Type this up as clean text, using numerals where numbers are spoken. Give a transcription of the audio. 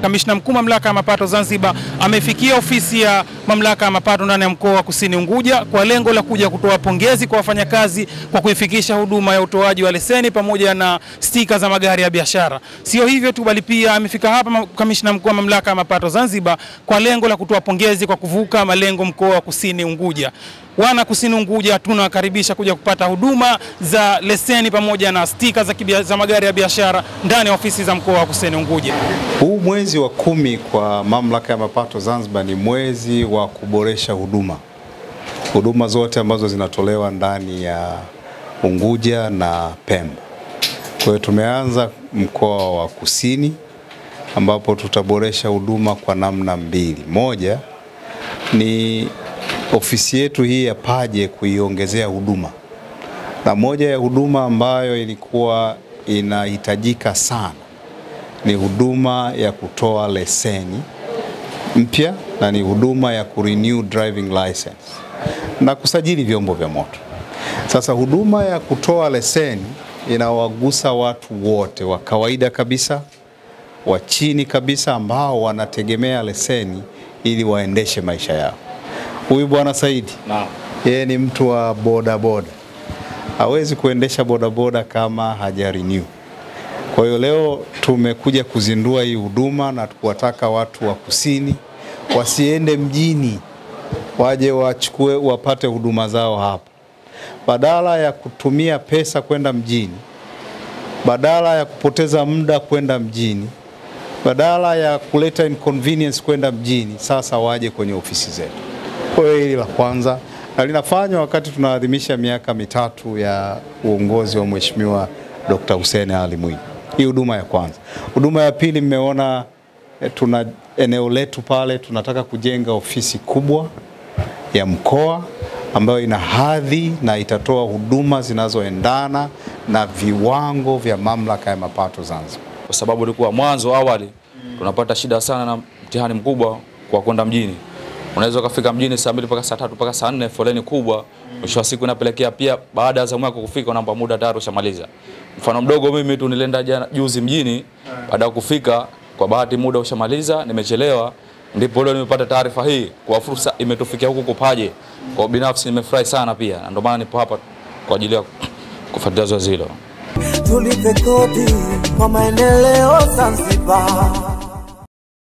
Kamishna mkuu mamlaka ya mapato Zanzibar amefikia ofisi ya mamlaka ya mapato ndani ya mkoa wa Kusini Unguja kwa lengo la kuja kutoa pongezi kwa wafanyakazi kwa kuifikisha huduma ya utoaji wa leseni pamoja na stika za magari ya biashara. Sio hivyo tu, bali pia amefika hapa Kamishna mkuu wa mamlaka ya mapato Zanzibar kwa lengo la kutoa pongezi kwa kuvuka malengo mkoa wa Kusini Unguja. Wana Kusini Unguja tunawakaribisha kuja kupata huduma za leseni pamoja na stika za magari ya biashara ndani ya ofisi za mkoa wa Kusini Unguja. Huu mwezi wa 10 kwa mamlaka ya mapato Zanzibar ni mwezi wa kuboresha huduma zote ambazo zinatolewa ndani ya Unguja na Pemba. Kwa hiyo tumeanza mkoa wa Kusini ambapo tutaboresha huduma kwa namna mbili. Moja ni ofisi yetu hii ya Paje kuiongezea huduma. Na moja ya huduma ambayo ilikuwa inahitajika sana ni huduma ya kutoa leseni mpya na ni huduma ya kurenew driving license na kusajili vyombo vya moto. Sasa huduma ya kutoa leseni inawagusa watu wote, wa kawaida kabisa, wa chini kabisa, ambao wanategemea leseni ili waendeshe maisha yao. Huyu bwana Saidi, yeye ni mtu wa bodaboda. Hawezi kuendesha bodaboda kama hajarenew. Kwa hiyo leo tumekuja kuzindua hii huduma na kuwataka watu wa Kusini wasiende mjini, waje wapate huduma zao hapa. Badala ya kutumia pesa kwenda mjini, badala ya kupoteza muda kwenda mjini, badala ya kuleta inconvenience kwenda mjini, sasa waje kwenye ofisi zetu. Kwa hiyo hili la kwanza, na linafanywa wakati tunaadhimisha miaka 3 ya uongozi wa Mheshimiwa Dr. Hussein Ali Mwinyi. Hii huduma ya kwanza. Huduma ya pili, mmeona tuna eneo letu pale, tunataka kujenga ofisi kubwa ya mkoa ambayo ina hadhi na itatoa huduma zinazoendana na viwango vya mamlaka ya mapato Zanzibar. Kwa sababu ilikuwa mwanzo awali tunapata shida sana na mtihani mkubwa kwa kwenda mjini. Unaweza kufika mjini saa 2 mpaka saa 3 mpaka saa 4, foleni kubwa. Mwisho wa siku inapelekea pia baada ya zamu yako kufika unaomba muda tayari ushamaliza. Mfano mdogo, mimi tu nilienda juzi mjini, baada ya kufika kwa bahati muda ushamaliza, nimechelewa, ndipo leo nimepata taarifa hii kwa fursa imetufikia huko Paje. Kwa binafsi nimefurahi sana pia, na ndio maana nipo hapa kwa ajili ya kufuatilia zoezi hilo. Tulipe kodi kwa maendeleo Zanzibar.